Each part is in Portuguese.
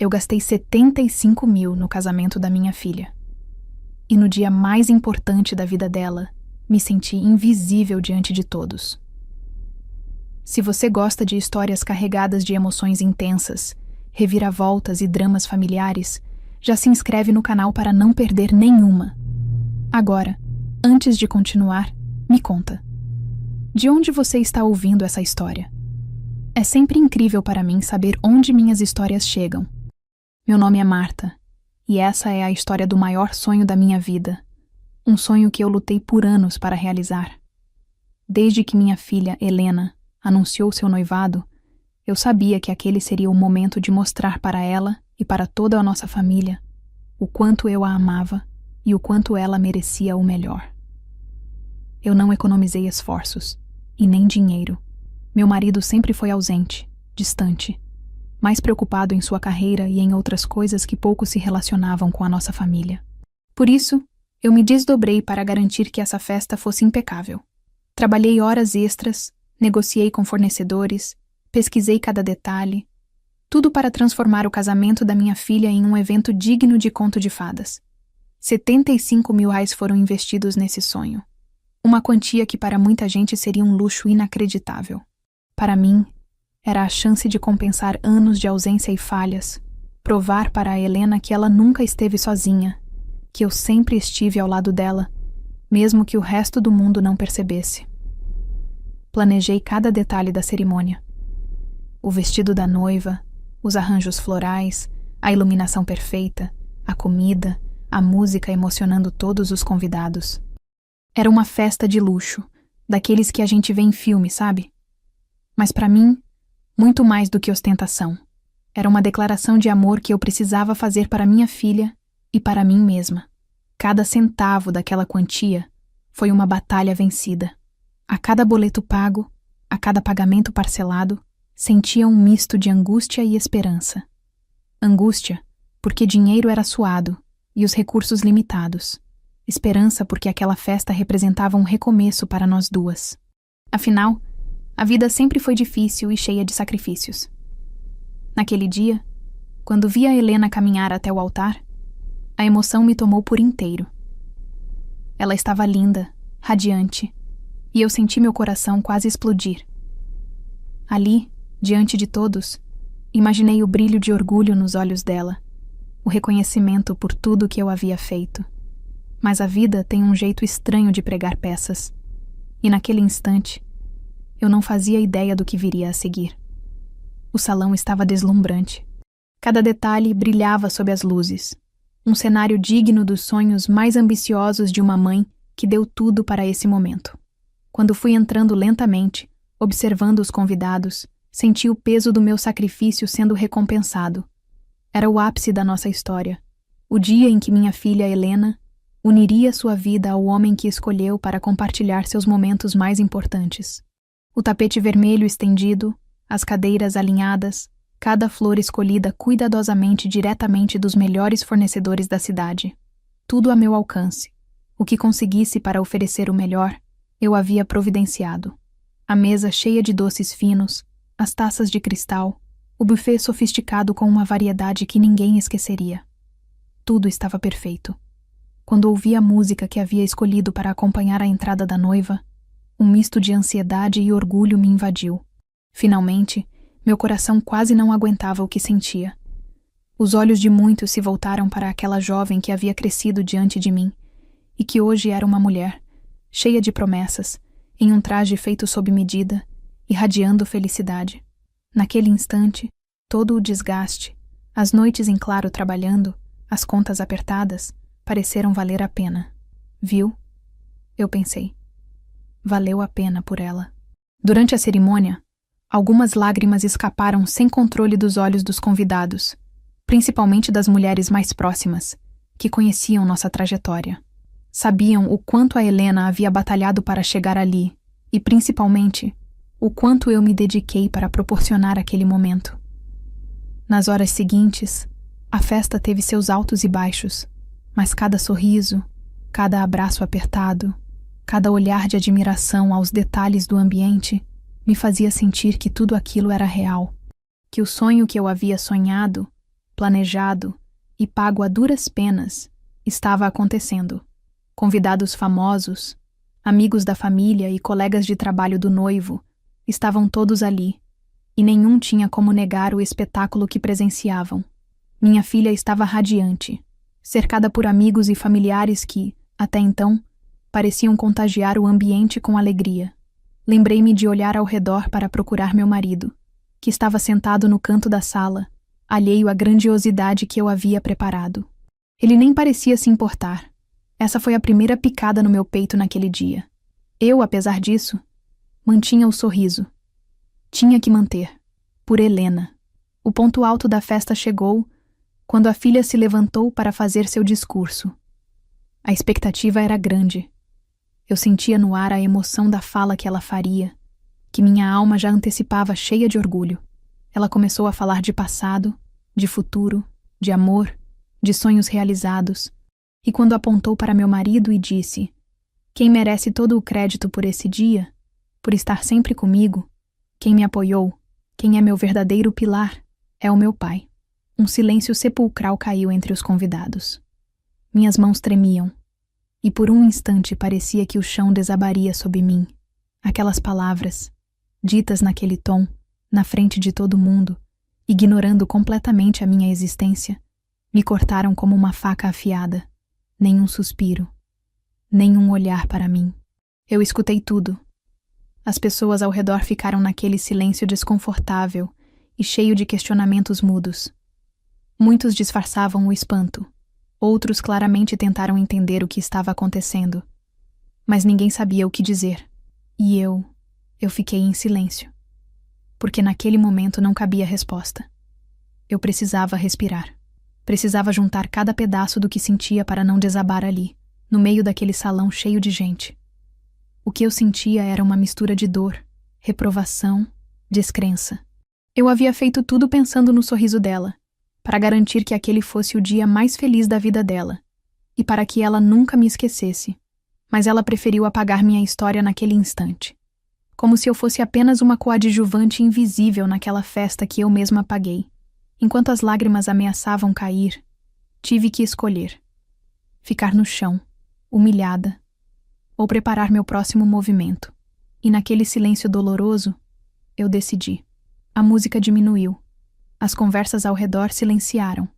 Eu gastei 75 mil no casamento da minha filha. E no dia mais importante da vida dela, me senti invisível diante de todos. Se você gosta de histórias carregadas de emoções intensas, reviravoltas e dramas familiares, já se inscreve no canal para não perder nenhuma. Agora, antes de continuar, me conta. De onde você está ouvindo essa história? É sempre incrível para mim saber onde minhas histórias chegam. Meu nome é Marta, e essa é a história do maior sonho da minha vida. Um sonho que eu lutei por anos para realizar. Desde que minha filha, Helena, anunciou seu noivado, eu sabia que aquele seria o momento de mostrar para ela e para toda a nossa família o quanto eu a amava e o quanto ela merecia o melhor. Eu não economizei esforços, e nem dinheiro. Meu marido sempre foi ausente, distante, mais preocupado em sua carreira e em outras coisas que pouco se relacionavam com a nossa família. Por isso, eu me desdobrei para garantir que essa festa fosse impecável. Trabalhei horas extras, negociei com fornecedores, pesquisei cada detalhe, tudo para transformar o casamento da minha filha em um evento digno de conto de fadas. 75 mil reais foram investidos nesse sonho. Uma quantia que para muita gente seria um luxo inacreditável. Para mim, era a chance de compensar anos de ausência e falhas, provar para a Helena que ela nunca esteve sozinha, que eu sempre estive ao lado dela, mesmo que o resto do mundo não percebesse. Planejei cada detalhe da cerimônia. O vestido da noiva, os arranjos florais, a iluminação perfeita, a comida, a música emocionando todos os convidados. Era uma festa de luxo, daqueles que a gente vê em filme, sabe? Mas para mim, muito mais do que ostentação. Era uma declaração de amor que eu precisava fazer para minha filha e para mim mesma. Cada centavo daquela quantia foi uma batalha vencida. A cada boleto pago, a cada pagamento parcelado, sentia um misto de angústia e esperança. Angústia, porque dinheiro era suado e os recursos limitados. Esperança, porque aquela festa representava um recomeço para nós duas. Afinal, a vida sempre foi difícil e cheia de sacrifícios. Naquele dia, quando vi a Helena caminhar até o altar, a emoção me tomou por inteiro. Ela estava linda, radiante, e eu senti meu coração quase explodir. Ali, diante de todos, imaginei o brilho de orgulho nos olhos dela, o reconhecimento por tudo que eu havia feito. Mas a vida tem um jeito estranho de pregar peças, e naquele instante, eu não fazia ideia do que viria a seguir. O salão estava deslumbrante. Cada detalhe brilhava sob as luzes. Um cenário digno dos sonhos mais ambiciosos de uma mãe que deu tudo para esse momento. Quando fui entrando lentamente, observando os convidados, senti o peso do meu sacrifício sendo recompensado. Era o ápice da nossa história. O dia em que minha filha Helena uniria sua vida ao homem que escolheu para compartilhar seus momentos mais importantes. O tapete vermelho estendido, as cadeiras alinhadas, cada flor escolhida cuidadosamente diretamente dos melhores fornecedores da cidade. Tudo a meu alcance. O que conseguisse para oferecer o melhor, eu havia providenciado. A mesa cheia de doces finos, as taças de cristal, o buffet sofisticado com uma variedade que ninguém esqueceria. Tudo estava perfeito. Quando ouvi a música que havia escolhido para acompanhar a entrada da noiva, um misto de ansiedade e orgulho me invadiu. Finalmente, meu coração quase não aguentava o que sentia. Os olhos de muitos se voltaram para aquela jovem que havia crescido diante de mim e que hoje era uma mulher, cheia de promessas, em um traje feito sob medida, irradiando felicidade. Naquele instante, todo o desgaste, as noites em claro trabalhando, as contas apertadas, pareceram valer a pena. Viu? Eu pensei. Valeu a pena por ela. Durante a cerimônia, algumas lágrimas escaparam sem controle dos olhos dos convidados, principalmente das mulheres mais próximas, que conheciam nossa trajetória. Sabiam o quanto a Helena havia batalhado para chegar ali e, principalmente, o quanto eu me dediquei para proporcionar aquele momento. Nas horas seguintes, a festa teve seus altos e baixos, mas cada sorriso, cada abraço apertado, cada olhar de admiração aos detalhes do ambiente me fazia sentir que tudo aquilo era real, que o sonho que eu havia sonhado, planejado e pago a duras penas, estava acontecendo. Convidados famosos, amigos da família e colegas de trabalho do noivo estavam todos ali, e nenhum tinha como negar o espetáculo que presenciavam. Minha filha estava radiante, cercada por amigos e familiares que, até então, pareciam contagiar o ambiente com alegria. Lembrei-me de olhar ao redor para procurar meu marido, que estava sentado no canto da sala, alheio à grandiosidade que eu havia preparado. Ele nem parecia se importar. Essa foi a primeira picada no meu peito naquele dia. Eu, apesar disso, mantinha o sorriso. Tinha que manter. Por Helena. O ponto alto da festa chegou quando a filha se levantou para fazer seu discurso. A expectativa era grande. Eu sentia no ar a emoção da fala que ela faria, que minha alma já antecipava cheia de orgulho. Ela começou a falar de passado, de futuro, de amor, de sonhos realizados, e quando apontou para meu marido e disse: "Quem merece todo o crédito por esse dia, por estar sempre comigo, quem me apoiou, quem é meu verdadeiro pilar, é o meu pai." Um silêncio sepulcral caiu entre os convidados. Minhas mãos tremiam, e por um instante parecia que o chão desabaria sob mim. Aquelas palavras, ditas naquele tom, na frente de todo mundo, ignorando completamente a minha existência, me cortaram como uma faca afiada. Nenhum suspiro, nenhum olhar para mim. Eu escutei tudo. As pessoas ao redor ficaram naquele silêncio desconfortável e cheio de questionamentos mudos. Muitos disfarçavam o espanto. Outros claramente tentaram entender o que estava acontecendo. Mas ninguém sabia o que dizer. E eu fiquei em silêncio. Porque naquele momento não cabia resposta. Eu precisava respirar. Precisava juntar cada pedaço do que sentia para não desabar ali, no meio daquele salão cheio de gente. O que eu sentia era uma mistura de dor, reprovação, descrença. Eu havia feito tudo pensando no sorriso dela, para garantir que aquele fosse o dia mais feliz da vida dela, e para que ela nunca me esquecesse. Mas ela preferiu apagar minha história naquele instante, como se eu fosse apenas uma coadjuvante invisível naquela festa que eu mesma apaguei. Enquanto as lágrimas ameaçavam cair, tive que escolher: ficar no chão, humilhada, ou preparar meu próximo movimento. E naquele silêncio doloroso, eu decidi. A música diminuiu. As conversas ao redor silenciaram.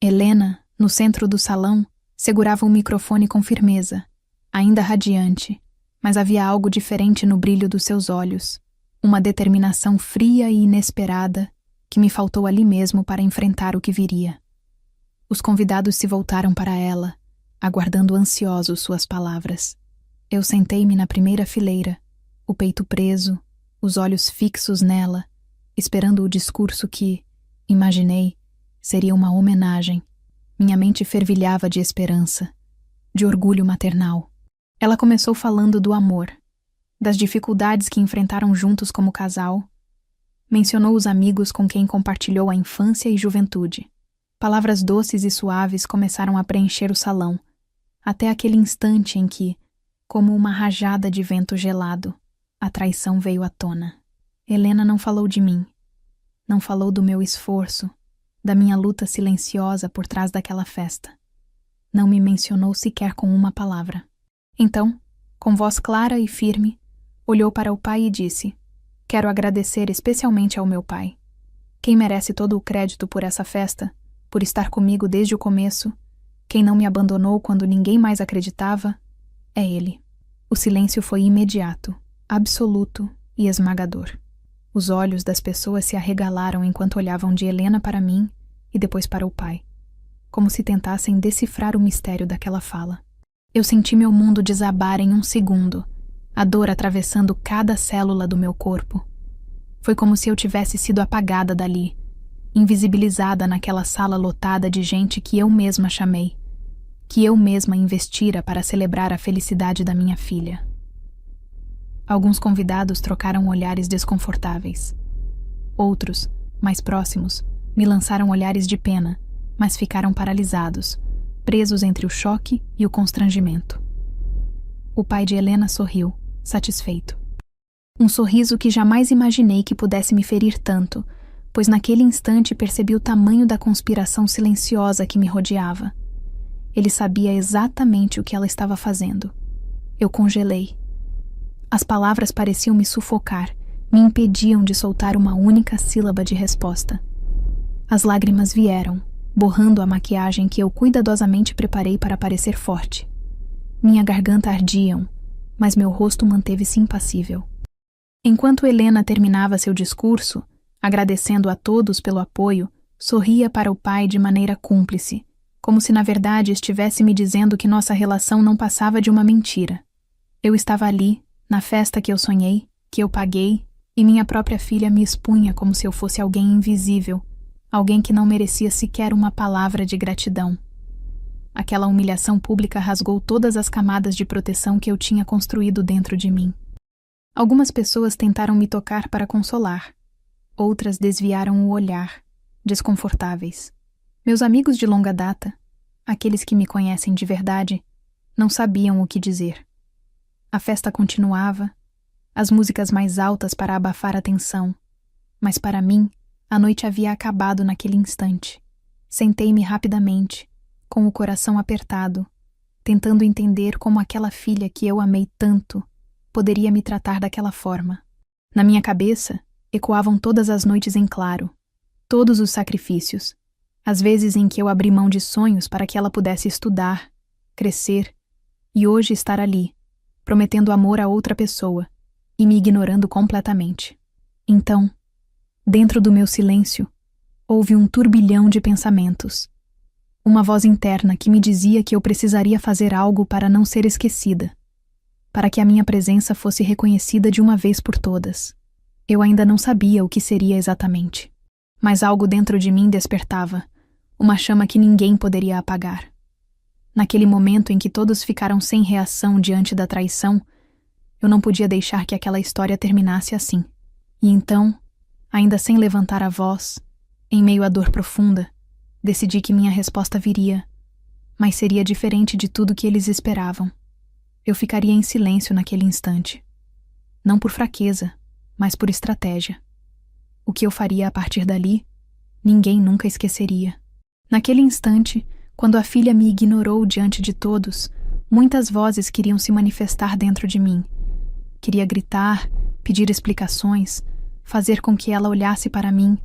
Helena, no centro do salão, segurava o microfone com firmeza, ainda radiante, mas havia algo diferente no brilho dos seus olhos, uma determinação fria e inesperada que me faltou ali mesmo para enfrentar o que viria. Os convidados se voltaram para ela, aguardando ansiosos suas palavras. Eu sentei-me na primeira fileira, o peito preso, os olhos fixos nela, esperando o discurso que, imaginei, seria uma homenagem. Minha mente fervilhava de esperança, de orgulho maternal. Ela começou falando do amor, das dificuldades que enfrentaram juntos como casal. Mencionou os amigos com quem compartilhou a infância e juventude. Palavras doces e suaves começaram a preencher o salão, até aquele instante em que, como uma rajada de vento gelado, a traição veio à tona. Helena não falou de mim. Não falou do meu esforço, da minha luta silenciosa por trás daquela festa. Não me mencionou sequer com uma palavra. Então, com voz clara e firme, olhou para o pai e disse: "Quero agradecer especialmente ao meu pai. Quem merece todo o crédito por essa festa, por estar comigo desde o começo, quem não me abandonou quando ninguém mais acreditava, é ele." O silêncio foi imediato, absoluto e esmagador. Os olhos das pessoas se arregalaram enquanto olhavam de Helena para mim e depois para o pai, como se tentassem decifrar o mistério daquela fala. Eu senti meu mundo desabar em um segundo, a dor atravessando cada célula do meu corpo. Foi como se eu tivesse sido apagada dali, invisibilizada naquela sala lotada de gente que eu mesma chamei, que eu mesma investira para celebrar a felicidade da minha filha. Alguns convidados trocaram olhares desconfortáveis. Outros, mais próximos, me lançaram olhares de pena, mas ficaram paralisados, presos entre o choque e o constrangimento. O pai de Helena sorriu, satisfeito. Um sorriso que jamais imaginei que pudesse me ferir tanto, pois naquele instante percebi o tamanho da conspiração silenciosa que me rodeava. Ele sabia exatamente o que ela estava fazendo. Eu congelei. As palavras pareciam me sufocar, me impediam de soltar uma única sílaba de resposta. As lágrimas vieram, borrando a maquiagem que eu cuidadosamente preparei para parecer forte. Minha garganta ardiam, mas meu rosto manteve-se impassível. Enquanto Helena terminava seu discurso, agradecendo a todos pelo apoio, sorria para o pai de maneira cúmplice, como se na verdade estivesse me dizendo que nossa relação não passava de uma mentira. Eu estava ali, na festa que eu sonhei, que eu paguei, e minha própria filha me expunha como se eu fosse alguém invisível, alguém que não merecia sequer uma palavra de gratidão. Aquela humilhação pública rasgou todas as camadas de proteção que eu tinha construído dentro de mim. Algumas pessoas tentaram me tocar para consolar. Outras desviaram o olhar, desconfortáveis. Meus amigos de longa data, aqueles que me conhecem de verdade, não sabiam o que dizer. A festa continuava, as músicas mais altas para abafar a tensão, mas para mim, a noite havia acabado naquele instante. Sentei-me rapidamente, com o coração apertado, tentando entender como aquela filha que eu amei tanto poderia me tratar daquela forma. Na minha cabeça, ecoavam todas as noites em claro, todos os sacrifícios, as vezes em que eu abri mão de sonhos para que ela pudesse estudar, crescer, e hoje estar ali, prometendo amor a outra pessoa e me ignorando completamente. Então, dentro do meu silêncio, houve um turbilhão de pensamentos. Uma voz interna que me dizia que eu precisaria fazer algo para não ser esquecida, para que a minha presença fosse reconhecida de uma vez por todas. Eu ainda não sabia o que seria exatamente, mas algo dentro de mim despertava, uma chama que ninguém poderia apagar. Naquele momento em que todos ficaram sem reação diante da traição, eu não podia deixar que aquela história terminasse assim. E então, ainda sem levantar a voz, em meio à dor profunda, decidi que minha resposta viria, mas seria diferente de tudo que eles esperavam. Eu ficaria em silêncio naquele instante. Não por fraqueza, mas por estratégia. O que eu faria a partir dali, ninguém nunca esqueceria. Naquele instante, quando a filha me ignorou diante de todos, muitas vozes queriam se manifestar dentro de mim. Queria gritar, pedir explicações, fazer com que ela olhasse para mim,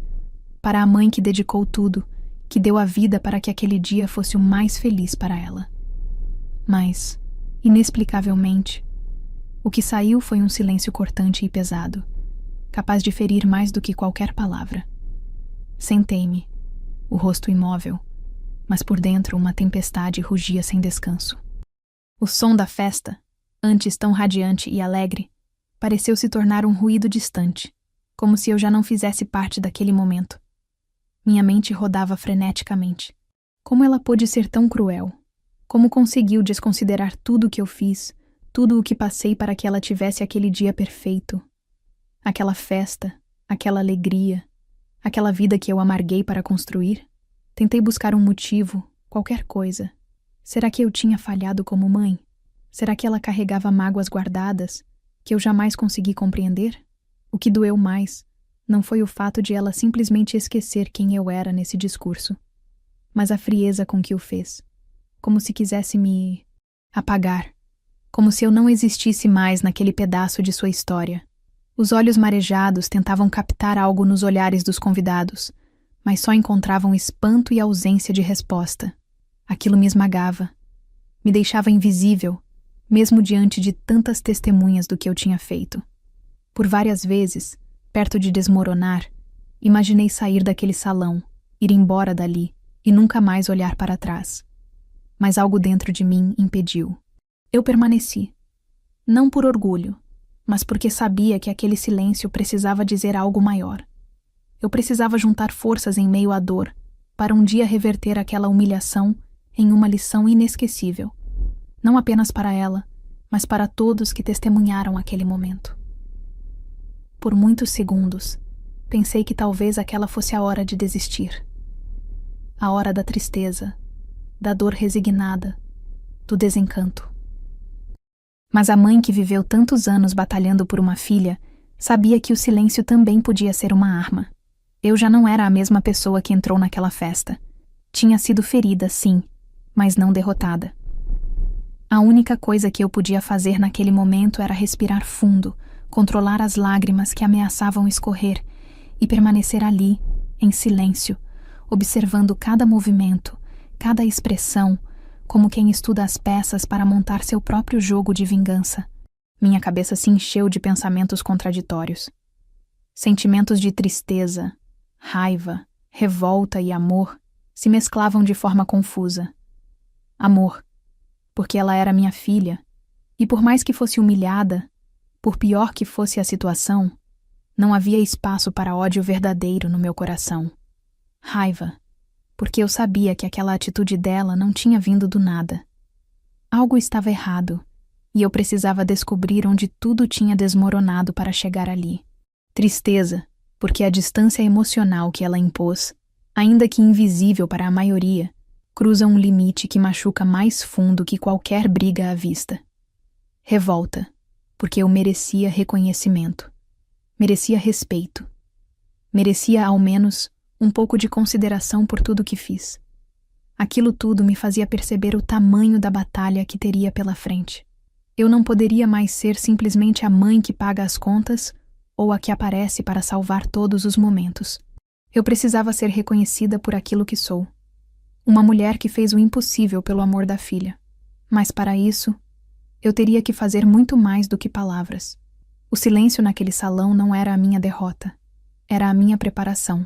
para a mãe que dedicou tudo, que deu a vida para que aquele dia fosse o mais feliz para ela. Mas, inexplicavelmente, o que saiu foi um silêncio cortante e pesado, capaz de ferir mais do que qualquer palavra. Sentei-me, o rosto imóvel, mas por dentro uma tempestade rugia sem descanso. O som da festa, antes tão radiante e alegre, pareceu se tornar um ruído distante, como se eu já não fizesse parte daquele momento. Minha mente rodava freneticamente. Como ela pôde ser tão cruel? Como conseguiu desconsiderar tudo o que eu fiz, tudo o que passei para que ela tivesse aquele dia perfeito? Aquela festa, aquela alegria, aquela vida que eu amarguei para construir? Tentei buscar um motivo, qualquer coisa. Será que eu tinha falhado como mãe? Será que ela carregava mágoas guardadas, que eu jamais consegui compreender? O que doeu mais não foi o fato de ela simplesmente esquecer quem eu era nesse discurso, mas a frieza com que o fez, como se quisesse me apagar, como se eu não existisse mais naquele pedaço de sua história. Os olhos marejados tentavam captar algo nos olhares dos convidados, mas só encontravam espanto e ausência de resposta. Aquilo me esmagava, me deixava invisível, mesmo diante de tantas testemunhas do que eu tinha feito. Por várias vezes, perto de desmoronar, imaginei sair daquele salão, ir embora dali e nunca mais olhar para trás. Mas algo dentro de mim impediu. Eu permaneci, não por orgulho, mas porque sabia que aquele silêncio precisava dizer algo maior. Eu precisava juntar forças em meio à dor, para um dia reverter aquela humilhação em uma lição inesquecível, não apenas para ela, mas para todos que testemunharam aquele momento. Por muitos segundos, pensei que talvez aquela fosse a hora de desistir. A hora da tristeza, da dor resignada, do desencanto. Mas a mãe que viveu tantos anos batalhando por uma filha sabia que o silêncio também podia ser uma arma. Eu já não era a mesma pessoa que entrou naquela festa. Tinha sido ferida, sim, mas não derrotada. A única coisa que eu podia fazer naquele momento era respirar fundo, controlar as lágrimas que ameaçavam escorrer e permanecer ali, em silêncio, observando cada movimento, cada expressão, como quem estuda as peças para montar seu próprio jogo de vingança. Minha cabeça se encheu de pensamentos contraditórios. Sentimentos de tristeza, raiva, revolta e amor se mesclavam de forma confusa. Amor, porque ela era minha filha, e por mais que fosse humilhada, por pior que fosse a situação, não havia espaço para ódio verdadeiro no meu coração. Raiva, porque eu sabia que aquela atitude dela não tinha vindo do nada. Algo estava errado, e eu precisava descobrir onde tudo tinha desmoronado para chegar ali. Tristeza, porque a distância emocional que ela impôs, ainda que invisível para a maioria, cruza um limite que machuca mais fundo que qualquer briga à vista. Revolta, porque eu merecia reconhecimento, merecia respeito, merecia ao menos um pouco de consideração por tudo que fiz. Aquilo tudo me fazia perceber o tamanho da batalha que teria pela frente. Eu não poderia mais ser simplesmente a mãe que paga as contas ou a que aparece para salvar todos os momentos. Eu precisava ser reconhecida por aquilo que sou. Uma mulher que fez o impossível pelo amor da filha. Mas para isso, eu teria que fazer muito mais do que palavras. O silêncio naquele salão não era a minha derrota, era a minha preparação.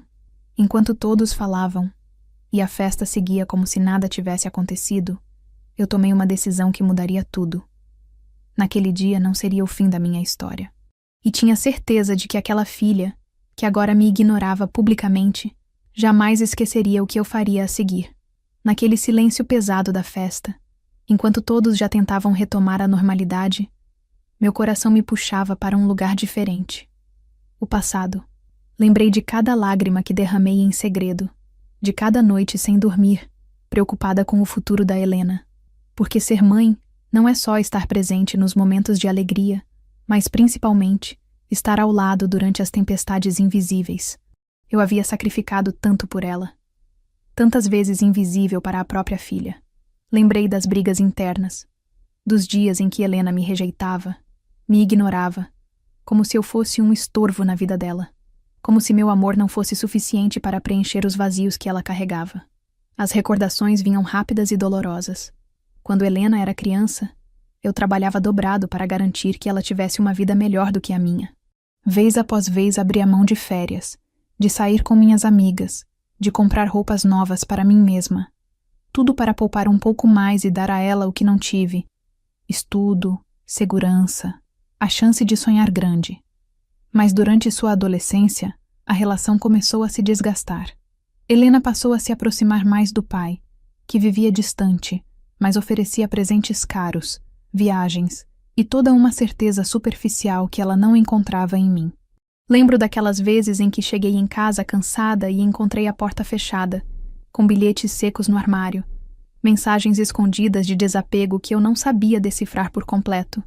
Enquanto todos falavam, e a festa seguia como se nada tivesse acontecido, eu tomei uma decisão que mudaria tudo. Naquele dia não seria o fim da minha história. E tinha certeza de que aquela filha, que agora me ignorava publicamente, jamais esqueceria o que eu faria a seguir. Naquele silêncio pesado da festa, enquanto todos já tentavam retomar a normalidade, meu coração me puxava para um lugar diferente. O passado. Lembrei de cada lágrima que derramei em segredo, de cada noite sem dormir, preocupada com o futuro da Helena. Porque ser mãe não é só estar presente nos momentos de alegria, mas principalmente estar ao lado durante as tempestades invisíveis. Eu havia sacrificado tanto por ela, tantas vezes invisível para a própria filha. Lembrei das brigas internas, dos dias em que Helena me rejeitava, me ignorava, como se eu fosse um estorvo na vida dela, como se meu amor não fosse suficiente para preencher os vazios que ela carregava. As recordações vinham rápidas e dolorosas. Quando Helena era criança, eu trabalhava dobrado para garantir que ela tivesse uma vida melhor do que a minha. Vez após vez abria mão de férias, de sair com minhas amigas, de comprar roupas novas para mim mesma. Tudo para poupar um pouco mais e dar a ela o que não tive. Estudo, segurança, a chance de sonhar grande. Mas durante sua adolescência, a relação começou a se desgastar. Helena passou a se aproximar mais do pai, que vivia distante, mas oferecia presentes caros, viagens e toda uma certeza superficial que ela não encontrava em mim. Lembro daquelas vezes em que cheguei em casa cansada e encontrei a porta fechada, com bilhetes secos no armário, mensagens escondidas de desapego que eu não sabia decifrar por completo.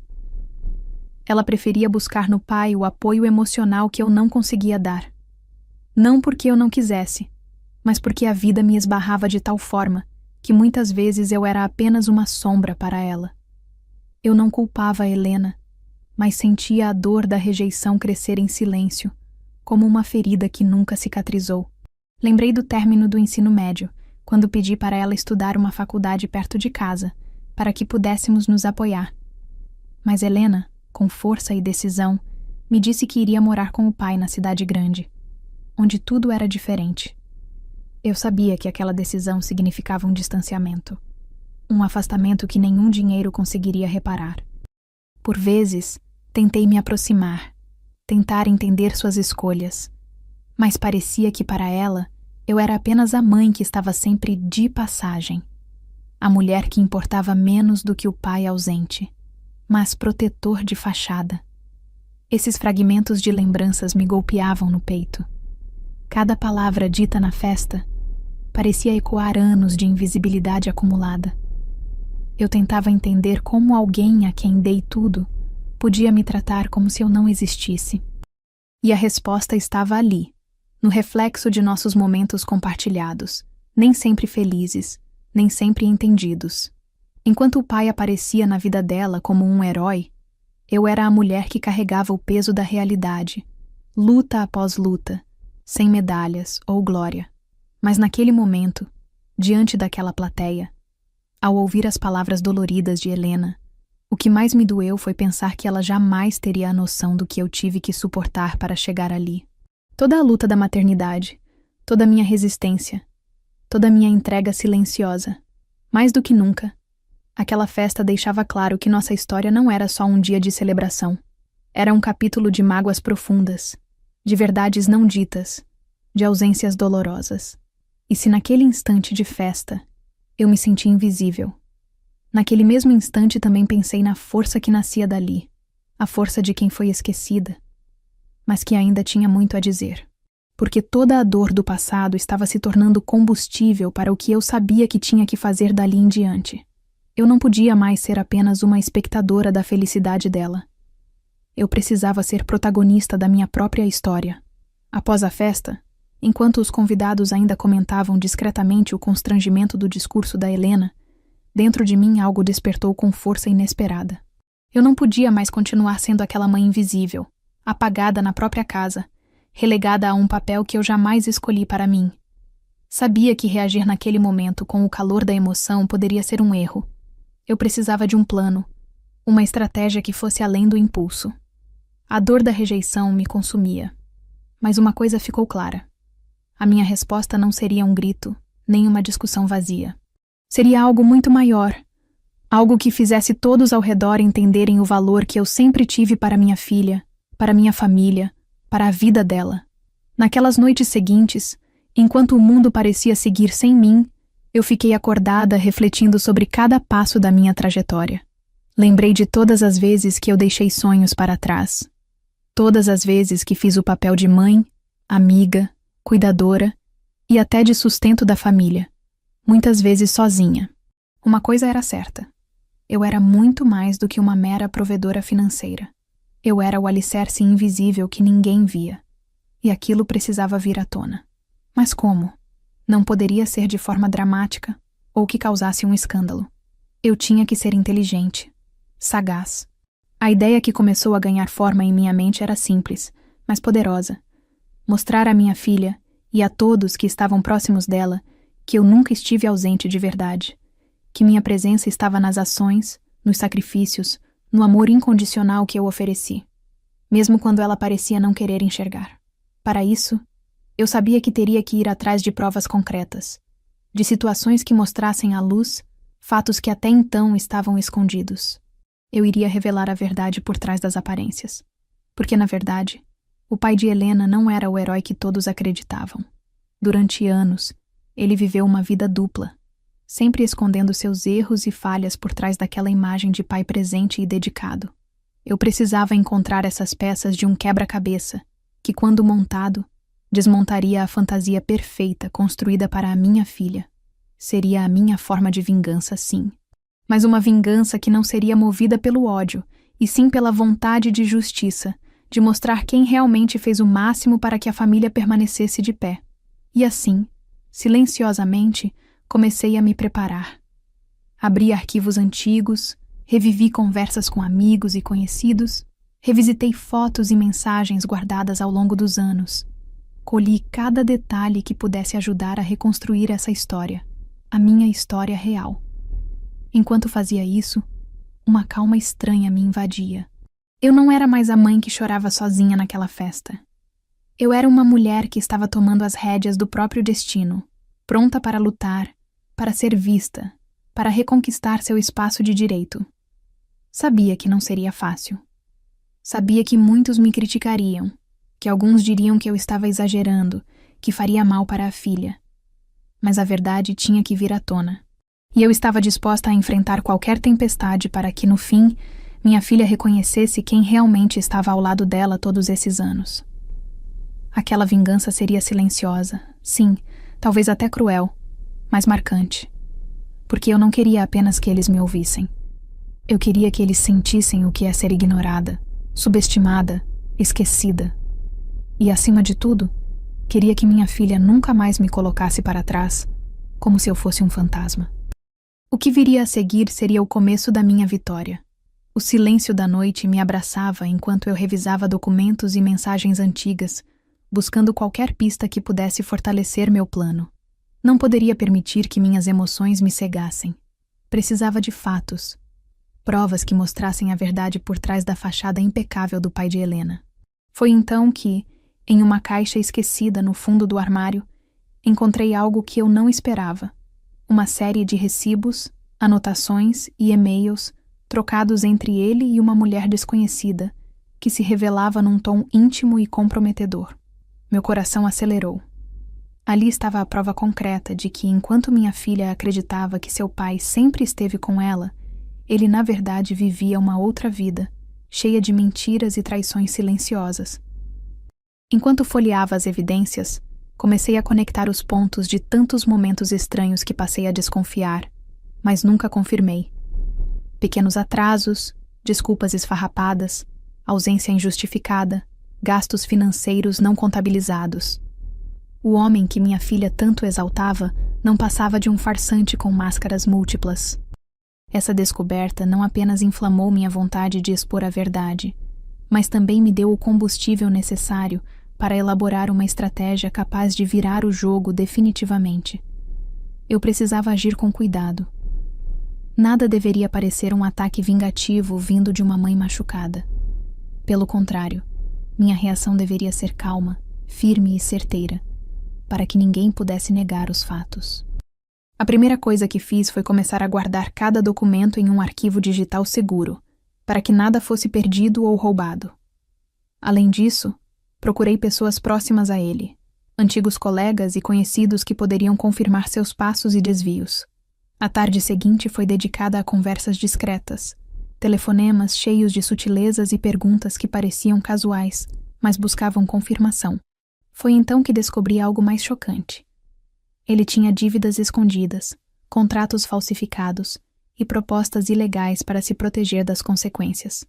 Ela preferia buscar no pai o apoio emocional que eu não conseguia dar. Não porque eu não quisesse, mas porque a vida me esbarrava de tal forma que muitas vezes eu era apenas uma sombra para ela. Eu não culpava a Helena, mas sentia a dor da rejeição crescer em silêncio, como uma ferida que nunca cicatrizou. Lembrei do término do ensino médio, quando pedi para ela estudar uma faculdade perto de casa, para que pudéssemos nos apoiar. Mas Helena, com força e decisão, me disse que iria morar com o pai na cidade grande, onde tudo era diferente. Eu sabia que aquela decisão significava um distanciamento, um afastamento que nenhum dinheiro conseguiria reparar. Por vezes, tentei me aproximar, tentar entender suas escolhas, mas parecia que para ela eu era apenas a mãe que estava sempre de passagem, a mulher que importava menos do que o pai ausente, mas protetor de fachada. Esses fragmentos de lembranças me golpeavam no peito. Cada palavra dita na festa parecia ecoar anos de invisibilidade acumulada. Eu tentava entender como alguém a quem dei tudo podia me tratar como se eu não existisse. E a resposta estava ali, no reflexo de nossos momentos compartilhados, nem sempre felizes, nem sempre entendidos. Enquanto o pai aparecia na vida dela como um herói, eu era a mulher que carregava o peso da realidade, luta após luta, sem medalhas ou glória. Mas naquele momento, diante daquela plateia, ao ouvir as palavras doloridas de Helena, o que mais me doeu foi pensar que ela jamais teria a noção do que eu tive que suportar para chegar ali. Toda a luta da maternidade, toda a minha resistência, toda a minha entrega silenciosa. Mais do que nunca, aquela festa deixava claro que nossa história não era só um dia de celebração. Era um capítulo de mágoas profundas, de verdades não ditas, de ausências dolorosas. E se naquele instante de festa eu me senti invisível, naquele mesmo instante também pensei na força que nascia dali, a força de quem foi esquecida, mas que ainda tinha muito a dizer. Porque toda a dor do passado estava se tornando combustível para o que eu sabia que tinha que fazer dali em diante. Eu não podia mais ser apenas uma espectadora da felicidade dela. Eu precisava ser protagonista da minha própria história. Após a festa, enquanto os convidados ainda comentavam discretamente o constrangimento do discurso da Helena, dentro de mim algo despertou com força inesperada. Eu não podia mais continuar sendo aquela mãe invisível, apagada na própria casa, relegada a um papel que eu jamais escolhi para mim. Sabia que reagir naquele momento com o calor da emoção poderia ser um erro. Eu precisava de um plano, uma estratégia que fosse além do impulso. A dor da rejeição me consumia. Mas uma coisa ficou clara. A minha resposta não seria um grito, nem uma discussão vazia. Seria algo muito maior, algo que fizesse todos ao redor entenderem o valor que eu sempre tive para minha filha, para minha família, para a vida dela. Naquelas noites seguintes, enquanto o mundo parecia seguir sem mim, eu fiquei acordada refletindo sobre cada passo da minha trajetória. Lembrei de todas as vezes que eu deixei sonhos para trás. Todas as vezes que fiz o papel de mãe, amiga, cuidadora e até de sustento da família. Muitas vezes sozinha. Uma coisa era certa. Eu era muito mais do que uma mera provedora financeira. Eu era o alicerce invisível que ninguém via. E aquilo precisava vir à tona. Mas como? Não poderia ser de forma dramática ou que causasse um escândalo. Eu tinha que ser inteligente, sagaz. A ideia que começou a ganhar forma em minha mente era simples, mas poderosa. Mostrar à minha filha, e a todos que estavam próximos dela, que eu nunca estive ausente de verdade, que minha presença estava nas ações, nos sacrifícios, no amor incondicional que eu ofereci, mesmo quando ela parecia não querer enxergar. Para isso, eu sabia que teria que ir atrás de provas concretas, de situações que mostrassem à luz fatos que até então estavam escondidos. Eu iria revelar a verdade por trás das aparências, porque, na verdade, o pai de Helena não era o herói que todos acreditavam. Durante anos, ele viveu uma vida dupla, sempre escondendo seus erros e falhas por trás daquela imagem de pai presente e dedicado. Eu precisava encontrar essas peças de um quebra-cabeça, que, quando montado, desmontaria a fantasia perfeita construída para a minha filha. Seria a minha forma de vingança, sim. Mas uma vingança que não seria movida pelo ódio, e sim pela vontade de justiça, de mostrar quem realmente fez o máximo para que a família permanecesse de pé. E assim, silenciosamente, comecei a me preparar. Abri arquivos antigos, revivi conversas com amigos e conhecidos, revisitei fotos e mensagens guardadas ao longo dos anos. Colhi cada detalhe que pudesse ajudar a reconstruir essa história, a minha história real. Enquanto fazia isso, uma calma estranha me invadia. Eu não era mais a mãe que chorava sozinha naquela festa. Eu era uma mulher que estava tomando as rédeas do próprio destino, pronta para lutar, para ser vista, para reconquistar seu espaço de direito. Sabia que não seria fácil. Sabia que muitos me criticariam, que alguns diriam que eu estava exagerando, que faria mal para a filha. Mas a verdade tinha que vir à tona. E eu estava disposta a enfrentar qualquer tempestade para que, no fim, minha filha reconhecesse quem realmente estava ao lado dela todos esses anos. Aquela vingança seria silenciosa, sim, talvez até cruel, mas marcante. Porque eu não queria apenas que eles me ouvissem. Eu queria que eles sentissem o que é ser ignorada, subestimada, esquecida. E, acima de tudo, Queria que minha filha nunca mais me colocasse para trás, como se eu fosse um fantasma. O que viria a seguir seria o começo da minha vitória. O silêncio da noite me abraçava enquanto eu revisava documentos e mensagens antigas, buscando qualquer pista que pudesse fortalecer meu plano. Não poderia permitir que minhas emoções me cegassem. Precisava de fatos, provas que mostrassem a verdade por trás da fachada impecável do pai de Helena. Foi então que, em uma caixa esquecida no fundo do armário, encontrei algo que eu não esperava. Uma série de recibos, anotações e e-mails trocados entre ele e uma mulher desconhecida, que se revelava num tom íntimo e comprometedor. Meu coração acelerou. Ali estava a prova concreta de que, enquanto minha filha acreditava que seu pai sempre esteve com ela, ele na verdade vivia uma outra vida, cheia de mentiras e traições silenciosas. Enquanto folheava as evidências, comecei a conectar os pontos de tantos momentos estranhos que passei a desconfiar, mas nunca confirmei. Pequenos atrasos, desculpas esfarrapadas, ausência injustificada, gastos financeiros não contabilizados. O homem que minha filha tanto exaltava não passava de um farsante com máscaras múltiplas. Essa descoberta não apenas inflamou minha vontade de expor a verdade, mas também me deu o combustível necessário para elaborar uma estratégia capaz de virar o jogo definitivamente. Eu precisava agir com cuidado. Nada deveria parecer um ataque vingativo vindo de uma mãe machucada. Pelo contrário, minha reação deveria ser calma, firme e certeira, para que ninguém pudesse negar os fatos. A primeira coisa que fiz foi começar a guardar cada documento em um arquivo digital seguro, para que nada fosse perdido ou roubado. Além disso, procurei pessoas próximas a ele, antigos colegas e conhecidos que poderiam confirmar seus passos e desvios. A tarde seguinte foi dedicada a conversas discretas, telefonemas cheios de sutilezas e perguntas que pareciam casuais, mas buscavam confirmação. Foi então que descobri algo mais chocante. Ele tinha dívidas escondidas, contratos falsificados e propostas ilegais para se proteger das consequências.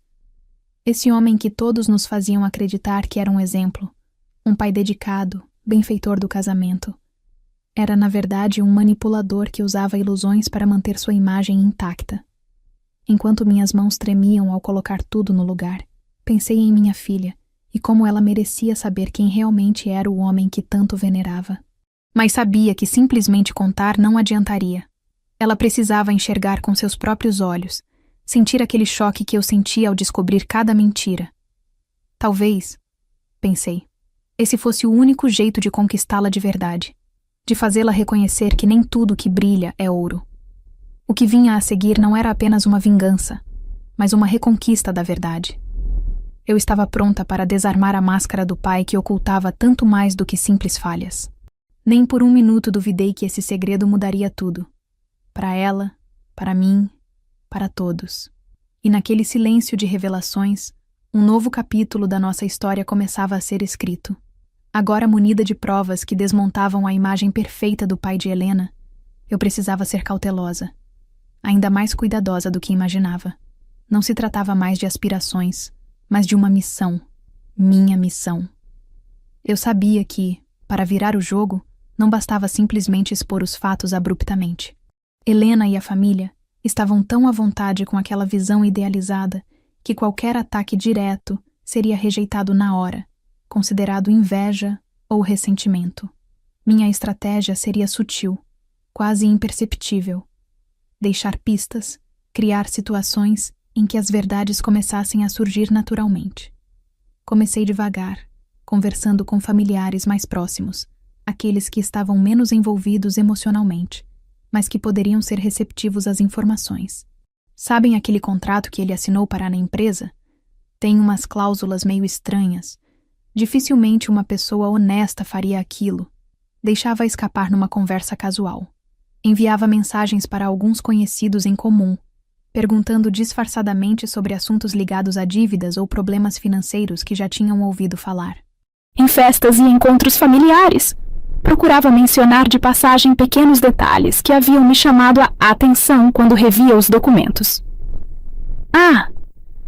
Esse homem que todos nos faziam acreditar que era um exemplo, um pai dedicado, benfeitor do casamento, era na verdade um manipulador que usava ilusões para manter sua imagem intacta. Enquanto minhas mãos tremiam ao colocar tudo no lugar, pensei em minha filha e como ela merecia saber quem realmente era o homem que tanto venerava. Mas sabia que simplesmente contar não adiantaria. Ela precisava enxergar com seus próprios olhos, sentir aquele choque que eu sentia ao descobrir cada mentira. Talvez, pensei, esse fosse o único jeito de conquistá-la de verdade, de fazê-la reconhecer que nem tudo que brilha é ouro. O que vinha a seguir não era apenas uma vingança, mas uma reconquista da verdade. Eu estava pronta para desarmar a máscara do pai que ocultava tanto mais do que simples falhas. Nem por um minuto duvidei que esse segredo mudaria tudo. Para ela, para mim, para todos. E naquele silêncio de revelações, um novo capítulo da nossa história começava a ser escrito. Agora munida de provas que desmontavam a imagem perfeita do pai de Helena, eu precisava ser cautelosa, ainda mais cuidadosa do que imaginava. Não se tratava mais de aspirações, mas de uma missão, minha missão. Eu sabia que, para virar o jogo, não bastava simplesmente expor os fatos abruptamente. Helena e a família estavam tão à vontade com aquela visão idealizada que qualquer ataque direto seria rejeitado na hora, considerado inveja ou ressentimento. Minha estratégia seria sutil, quase imperceptível. Deixar pistas, criar situações em que as verdades começassem a surgir naturalmente. Comecei devagar, conversando com familiares mais próximos, aqueles que estavam menos envolvidos emocionalmente, mas que poderiam ser receptivos às informações. Sabem aquele contrato que ele assinou para a empresa? Tem umas cláusulas meio estranhas. Dificilmente uma pessoa honesta faria aquilo. Deixava escapar numa conversa casual. Enviava mensagens para alguns conhecidos em comum, perguntando disfarçadamente sobre assuntos ligados a dívidas ou problemas financeiros que já tinham ouvido falar. Em festas e encontros familiares, procurava mencionar de passagem pequenos detalhes que haviam me chamado a atenção quando revia os documentos. Ah,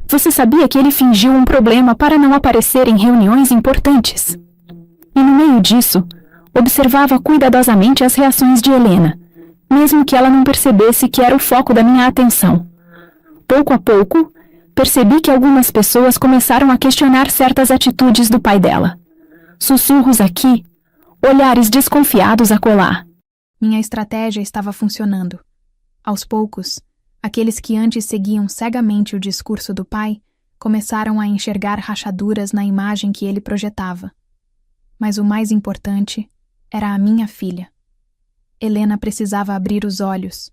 você sabia que ele fingiu um problema para não aparecer em reuniões importantes? E no meio disso, observava cuidadosamente as reações de Helena, mesmo que ela não percebesse que era o foco da minha atenção. Pouco a pouco, percebi que algumas pessoas começaram a questionar certas atitudes do pai dela. Sussurros aqui, olhares desconfiados acolá. Minha estratégia estava funcionando. Aos poucos, aqueles que antes seguiam cegamente o discurso do pai começaram a enxergar rachaduras na imagem que ele projetava. Mas o mais importante era a minha filha. Helena precisava abrir os olhos.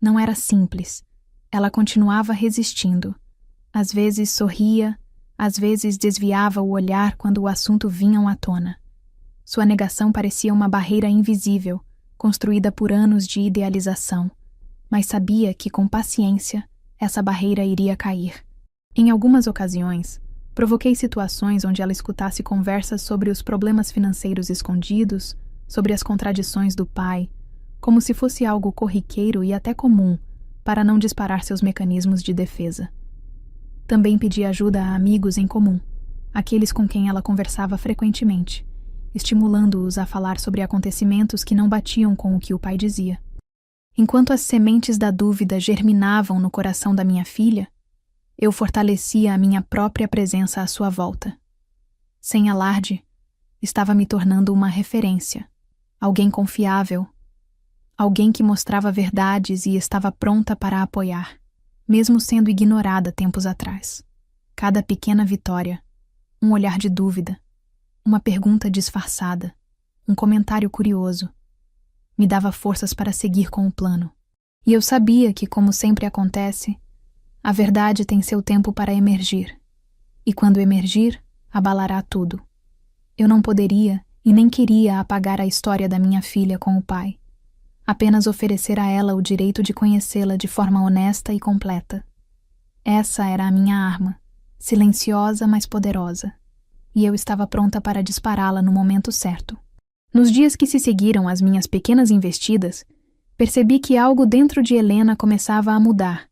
Não era simples. Ela continuava resistindo. Às vezes sorria, às vezes desviava o olhar quando o assunto vinha à tona. Sua negação parecia uma barreira invisível, construída por anos de idealização, mas sabia que, com paciência, essa barreira iria cair. Em algumas ocasiões, provoquei situações onde ela escutasse conversas sobre os problemas financeiros escondidos, sobre as contradições do pai, como se fosse algo corriqueiro e até comum, para não disparar seus mecanismos de defesa. Também pedi ajuda a amigos em comum, aqueles com quem ela conversava frequentemente, estimulando-os a falar sobre acontecimentos que não batiam com o que o pai dizia. Enquanto as sementes da dúvida germinavam no coração da minha filha, eu fortalecia a minha própria presença à sua volta. Sem alarde, estava me tornando uma referência, alguém confiável, alguém que mostrava verdades e estava pronta para apoiar, mesmo sendo ignorada tempos atrás. Cada pequena vitória, um olhar de dúvida, uma pergunta disfarçada, um comentário curioso, me dava forças para seguir com o plano. E eu sabia que, como sempre acontece, a verdade tem seu tempo para emergir, e quando emergir, abalará tudo. Eu não poderia e nem queria apagar a história da minha filha com o pai, apenas oferecer a ela o direito de conhecê-la de forma honesta e completa. Essa era a minha arma, silenciosa, mas poderosa, e eu estava pronta para dispará-la no momento certo. Nos dias que se seguiram às minhas pequenas investidas, percebi que algo dentro de Helena começava a mudar,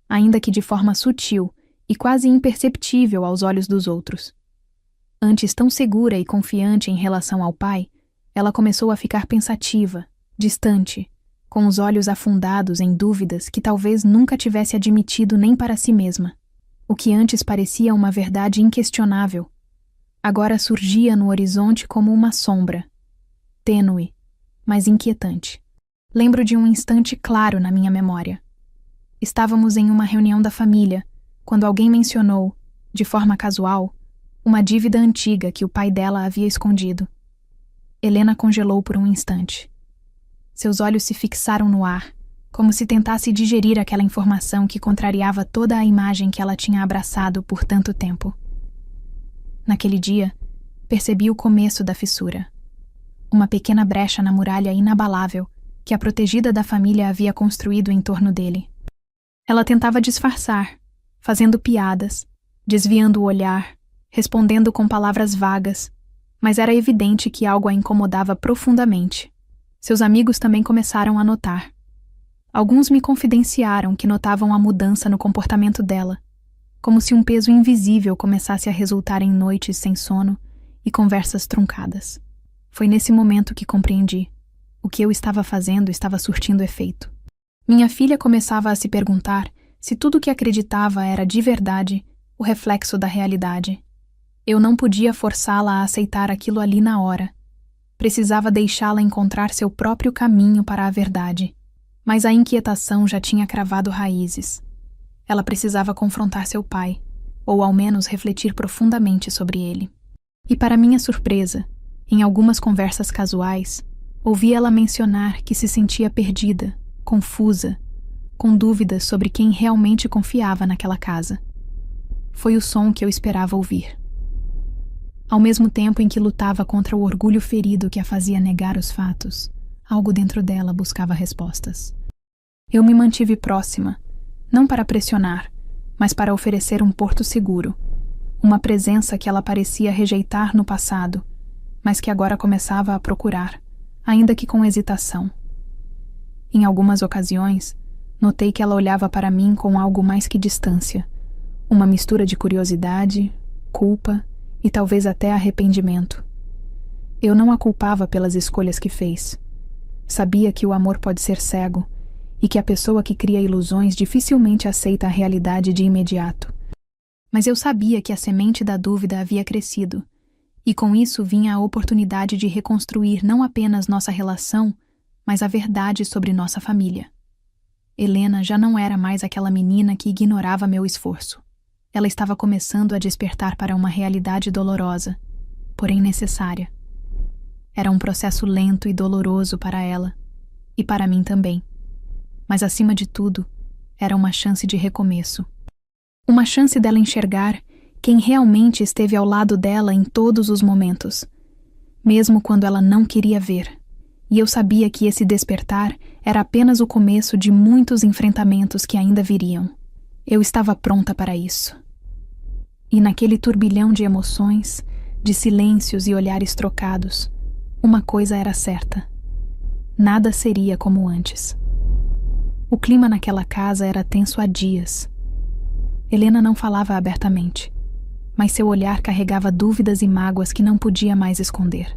ainda que de forma sutil e quase imperceptível aos olhos dos outros. Antes tão segura e confiante em relação ao pai, ela começou a ficar pensativa, distante, com os olhos afundados em dúvidas que talvez nunca tivesse admitido nem para si mesma. O que antes parecia uma verdade inquestionável, agora surgia no horizonte como uma sombra, tênue, mas inquietante. Lembro de um instante claro na minha memória. Estávamos em uma reunião da família, quando alguém mencionou, de forma casual, uma dívida antiga que o pai dela havia escondido. Helena congelou por um instante. Seus olhos se fixaram no ar, como se tentasse digerir aquela informação que contrariava toda a imagem que ela tinha abraçado por tanto tempo. Naquele dia, percebi o começo da fissura. Uma pequena brecha na muralha inabalável que a protegida da família havia construído em torno dele. Ela tentava disfarçar, fazendo piadas, desviando o olhar, respondendo com palavras vagas, mas era evidente que algo a incomodava profundamente. Seus amigos também começaram a notar. Alguns me confidenciaram que notavam a mudança no comportamento dela, como se um peso invisível começasse a resultar em noites sem sono e conversas truncadas. Foi nesse momento que compreendi. O que eu estava fazendo estava surtindo efeito. Minha filha começava a se perguntar se tudo o que acreditava era de verdade o reflexo da realidade. Eu não podia forçá-la a aceitar aquilo ali na hora. Precisava deixá-la encontrar seu próprio caminho para a verdade. Mas a inquietação já tinha cravado raízes. Ela precisava confrontar seu pai, ou ao menos refletir profundamente sobre ele. E para minha surpresa, em algumas conversas casuais, ouvi ela mencionar que se sentia perdida, confusa, com dúvidas sobre quem realmente confiava naquela casa. Foi o som que eu esperava ouvir. Ao mesmo tempo em que lutava contra o orgulho ferido que a fazia negar os fatos, algo dentro dela buscava respostas. Eu me mantive próxima, não para pressionar, mas para oferecer um porto seguro, uma presença que ela parecia rejeitar no passado, mas que agora começava a procurar, ainda que com hesitação. Em algumas ocasiões, notei que ela olhava para mim com algo mais que distância, uma mistura de curiosidade, culpa e talvez até arrependimento. Eu não a culpava pelas escolhas que fez. Sabia que o amor pode ser cego e que a pessoa que cria ilusões dificilmente aceita a realidade de imediato. Mas eu sabia que a semente da dúvida havia crescido, e com isso vinha a oportunidade de reconstruir não apenas nossa relação, mas a verdade sobre nossa família. Helena já não era mais aquela menina que ignorava meu esforço. Ela estava começando a despertar para uma realidade dolorosa, porém necessária. Era um processo lento e doloroso para ela, e para mim também. Mas acima de tudo, era uma chance de recomeço. Uma chance dela enxergar quem realmente esteve ao lado dela em todos os momentos, mesmo quando ela não queria ver. E eu sabia que esse despertar era apenas o começo de muitos enfrentamentos que ainda viriam. Eu estava pronta para isso. E naquele turbilhão de emoções, de silêncios e olhares trocados, uma coisa era certa: nada seria como antes. O clima naquela casa era tenso há dias. Helena não falava abertamente, mas seu olhar carregava dúvidas e mágoas que não podia mais esconder.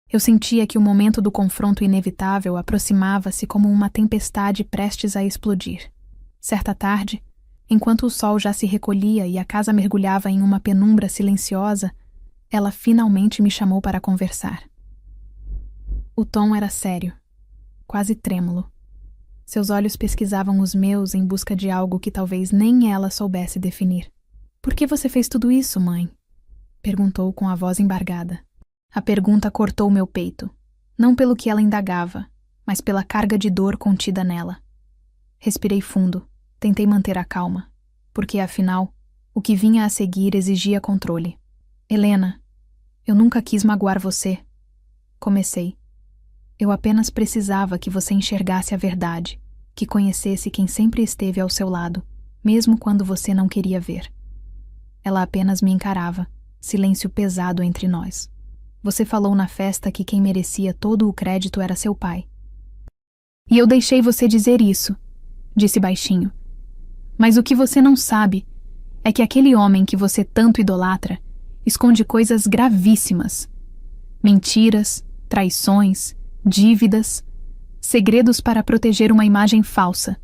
Eu sentia que o momento do confronto inevitável aproximava-se como uma tempestade prestes a explodir. Certa tarde, enquanto o sol já se recolhia e a casa mergulhava em uma penumbra silenciosa, ela finalmente me chamou para conversar. O tom era sério, quase trêmulo. Seus olhos pesquisavam os meus em busca de algo que talvez nem ela soubesse definir. "Por que você fez tudo isso, mãe?" perguntou com a voz embargada. A pergunta cortou meu peito, não pelo que ela indagava, mas pela carga de dor contida nela. Respirei fundo, tentei manter a calma, porque, afinal, o que vinha a seguir exigia controle. "Helena, eu nunca quis magoar você." Comecei. "Eu apenas precisava que você enxergasse a verdade, que conhecesse quem sempre esteve ao seu lado, mesmo quando você não queria ver." Ela apenas me encarava, silêncio pesado entre nós. "Você falou na festa que quem merecia todo o crédito era seu pai." "E eu deixei você dizer isso", disse baixinho. "Mas o que você não sabe é que aquele homem que você tanto idolatra esconde coisas gravíssimas. Mentiras, traições, dívidas, segredos para proteger uma imagem falsa."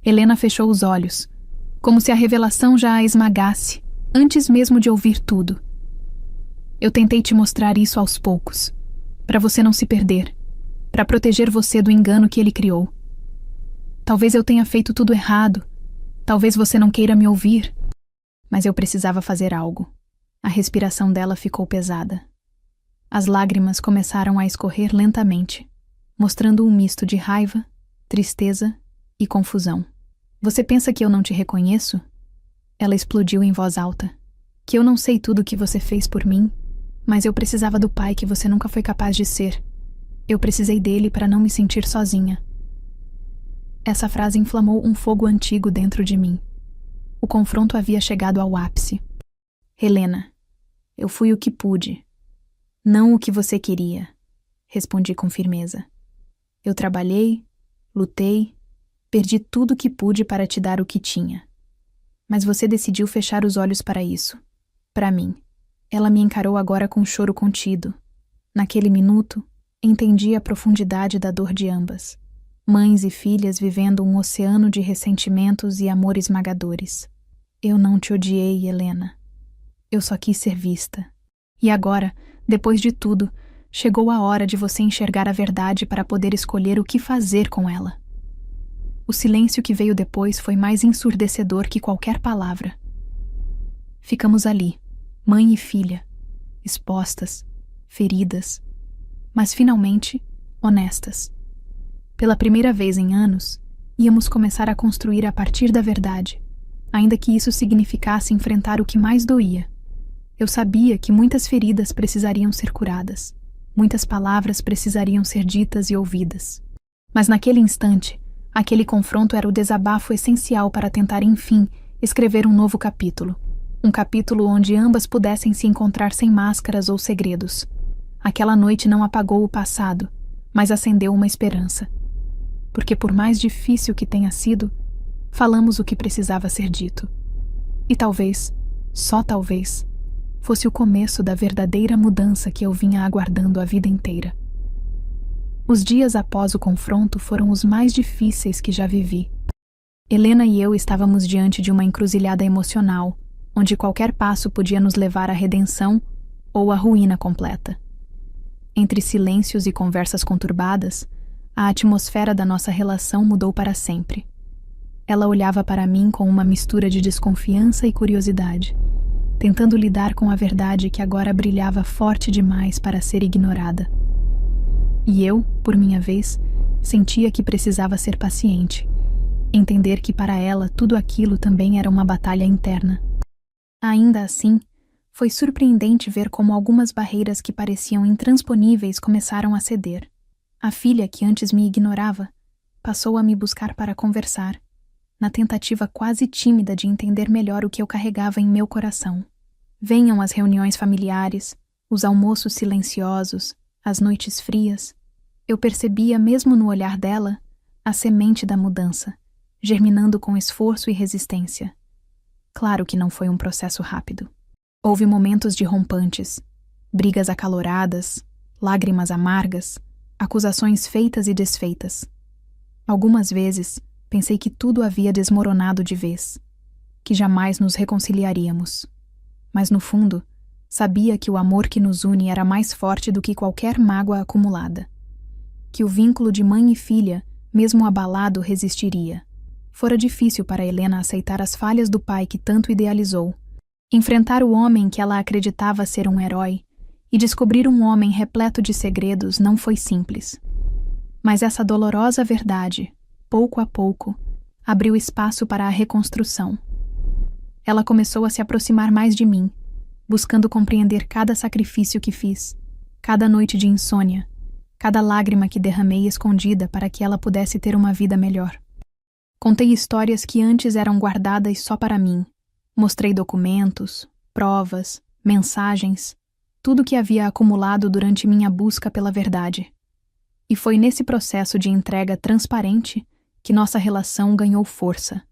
Helena fechou os olhos, como se a revelação já a esmagasse, antes mesmo de ouvir tudo. "Eu tentei te mostrar isso aos poucos, para você não se perder, para proteger você do engano que ele criou. Talvez eu tenha feito tudo errado, talvez você não queira me ouvir, mas eu precisava fazer algo." A respiração dela ficou pesada. As lágrimas começaram a escorrer lentamente, mostrando um misto de raiva, tristeza e confusão. "Você pensa que eu não te reconheço?" Ela explodiu em voz alta. "Que eu não sei tudo o que você fez por mim, mas eu precisava do pai que você nunca foi capaz de ser. Eu precisei dele para não me sentir sozinha." Essa frase inflamou um fogo antigo dentro de mim. O confronto havia chegado ao ápice. "Helena, eu fui o que pude. Não o que você queria", respondi com firmeza. "Eu trabalhei, lutei, perdi tudo o que pude para te dar o que tinha. Mas você decidiu fechar os olhos para isso, para mim." Ela me encarou agora com choro contido. Naquele minuto, entendi a profundidade da dor de ambas. Mães e filhas vivendo um oceano de ressentimentos e amor esmagadores. "Eu não te odiei, Helena. Eu só quis ser vista. E agora, depois de tudo, chegou a hora de você enxergar a verdade para poder escolher o que fazer com ela." O silêncio que veio depois foi mais ensurdecedor que qualquer palavra. Ficamos ali, mãe e filha, expostas, feridas, mas finalmente honestas. Pela primeira vez em anos, íamos começar a construir a partir da verdade, ainda que isso significasse enfrentar o que mais doía. Eu sabia que muitas feridas precisariam ser curadas, muitas palavras precisariam ser ditas e ouvidas. Mas naquele instante, aquele confronto era o desabafo essencial para tentar, enfim, escrever um novo capítulo. Um capítulo onde ambas pudessem se encontrar sem máscaras ou segredos. Aquela noite não apagou o passado, mas acendeu uma esperança. Porque por mais difícil que tenha sido, falamos o que precisava ser dito. E talvez, só talvez, fosse o começo da verdadeira mudança que eu vinha aguardando a vida inteira. Os dias após o confronto foram os mais difíceis que já vivi. Helena e eu estávamos diante de uma encruzilhada emocional, onde qualquer passo podia nos levar à redenção ou à ruína completa. Entre silêncios e conversas conturbadas, a atmosfera da nossa relação mudou para sempre. Ela olhava para mim com uma mistura de desconfiança e curiosidade, tentando lidar com a verdade que agora brilhava forte demais para ser ignorada. E eu, por minha vez, sentia que precisava ser paciente, entender que para ela tudo aquilo também era uma batalha interna. Ainda assim, foi surpreendente ver como algumas barreiras que pareciam intransponíveis começaram a ceder. A filha, que antes me ignorava, passou a me buscar para conversar, na tentativa quase tímida de entender melhor o que eu carregava em meu coração. Venham as reuniões familiares, os almoços silenciosos, as noites frias. Eu percebia, mesmo no olhar dela, a semente da mudança, germinando com esforço e resistência. Claro que não foi um processo rápido. Houve momentos de rompantes, brigas acaloradas, lágrimas amargas, acusações feitas e desfeitas. Algumas vezes, pensei que tudo havia desmoronado de vez, que jamais nos reconciliaríamos. Mas no fundo, sabia que o amor que nos une era mais forte do que qualquer mágoa acumulada. Que o vínculo de mãe e filha, mesmo abalado, resistiria. Fora difícil para Helena aceitar as falhas do pai que tanto idealizou, enfrentar o homem que ela acreditava ser um herói e descobrir um homem repleto de segredos não foi simples. Mas essa dolorosa verdade, pouco a pouco, abriu espaço para a reconstrução. Ela começou a se aproximar mais de mim, buscando compreender cada sacrifício que fiz, cada noite de insônia, cada lágrima que derramei escondida para que ela pudesse ter uma vida melhor. Contei histórias que antes eram guardadas só para mim. Mostrei documentos, provas, mensagens, tudo que havia acumulado durante minha busca pela verdade. E foi nesse processo de entrega transparente que nossa relação ganhou força,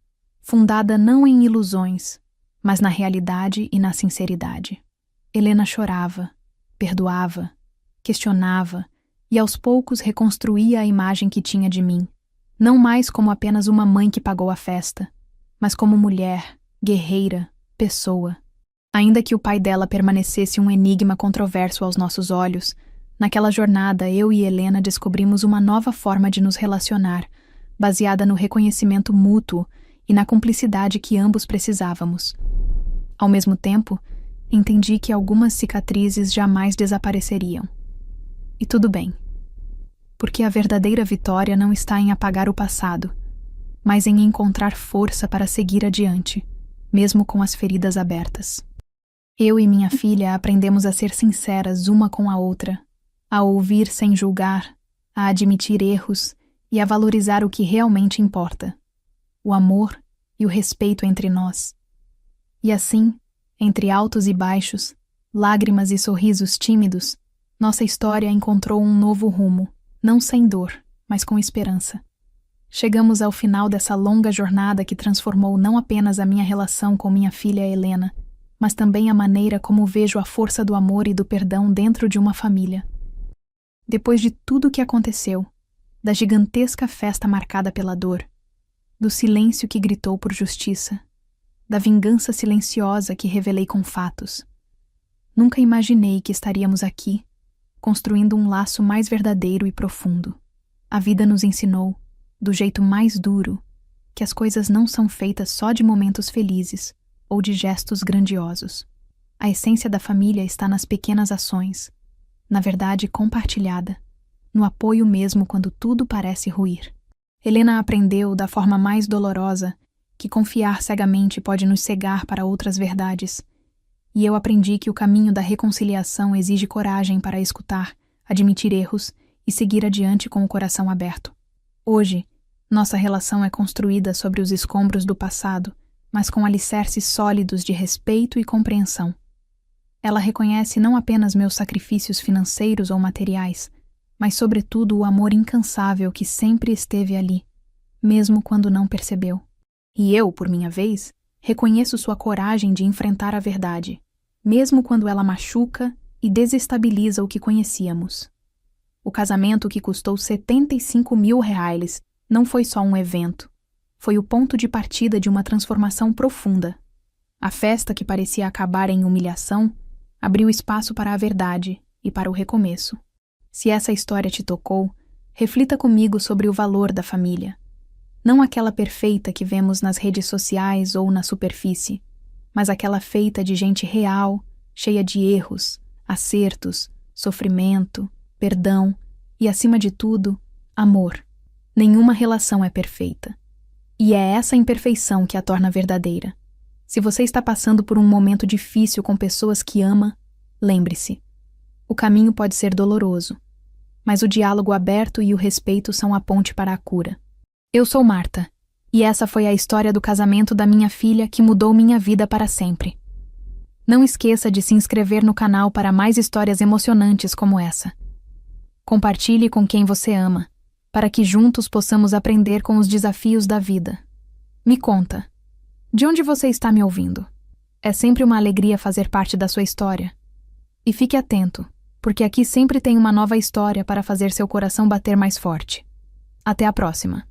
fundada não em ilusões, mas na realidade e na sinceridade. Helena chorava, perdoava, questionava e aos poucos reconstruía a imagem que tinha de mim, não mais como apenas uma mãe que pagou a festa, mas como mulher, guerreira, pessoa. Ainda que o pai dela permanecesse um enigma controverso aos nossos olhos, naquela jornada eu e Helena descobrimos uma nova forma de nos relacionar, baseada no reconhecimento mútuo e na cumplicidade que ambos precisávamos. Ao mesmo tempo, entendi que algumas cicatrizes jamais desapareceriam. E tudo bem, porque a verdadeira vitória não está em apagar o passado, mas em encontrar força para seguir adiante, mesmo com as feridas abertas. Eu e minha filha aprendemos a ser sinceras uma com a outra, a ouvir sem julgar, a admitir erros e a valorizar o que realmente importa, o amor e o respeito entre nós. E assim, entre altos e baixos, lágrimas e sorrisos tímidos, nossa história encontrou um novo rumo, não sem dor, mas com esperança. Chegamos ao final dessa longa jornada que transformou não apenas a minha relação com minha filha Helena, mas também a maneira como vejo a força do amor e do perdão dentro de uma família. Depois de tudo o que aconteceu, da gigantesca festa marcada pela dor, do silêncio que gritou por justiça, da vingança silenciosa que revelei com fatos, nunca imaginei que estaríamos aqui, construindo um laço mais verdadeiro e profundo. A vida nos ensinou, do jeito mais duro, que as coisas não são feitas só de momentos felizes ou de gestos grandiosos. A essência da família está nas pequenas ações, na verdade compartilhada, no apoio mesmo quando tudo parece ruir. Helena aprendeu, da forma mais dolorosa, que confiar cegamente pode nos cegar para outras verdades, e eu aprendi que o caminho da reconciliação exige coragem para escutar, admitir erros e seguir adiante com o coração aberto. Hoje, nossa relação é construída sobre os escombros do passado, mas com alicerces sólidos de respeito e compreensão. Ela reconhece não apenas meus sacrifícios financeiros ou materiais, mas sobretudo o amor incansável que sempre esteve ali, mesmo quando não percebeu. E eu, por minha vez, reconheço sua coragem de enfrentar a verdade, mesmo quando ela machuca e desestabiliza o que conhecíamos. O casamento que custou 75 mil reais não foi só um evento, foi o ponto de partida de uma transformação profunda. A festa que parecia acabar em humilhação abriu espaço para a verdade e para o recomeço. Se essa história te tocou, reflita comigo sobre o valor da família. Não aquela perfeita que vemos nas redes sociais ou na superfície, mas aquela feita de gente real, cheia de erros, acertos, sofrimento, perdão e, acima de tudo, amor. Nenhuma relação é perfeita. E é essa imperfeição que a torna verdadeira. Se você está passando por um momento difícil com pessoas que ama, lembre-se, o caminho pode ser doloroso, mas o diálogo aberto e o respeito são a ponte para a cura. Eu sou Marta, e essa foi a história do casamento da minha filha que mudou minha vida para sempre. Não esqueça de se inscrever no canal para mais histórias emocionantes como essa. Compartilhe com quem você ama, para que juntos possamos aprender com os desafios da vida. Me conta, de onde você está me ouvindo? É sempre uma alegria fazer parte da sua história. E fique atento, porque aqui sempre tem uma nova história para fazer seu coração bater mais forte. Até a próxima!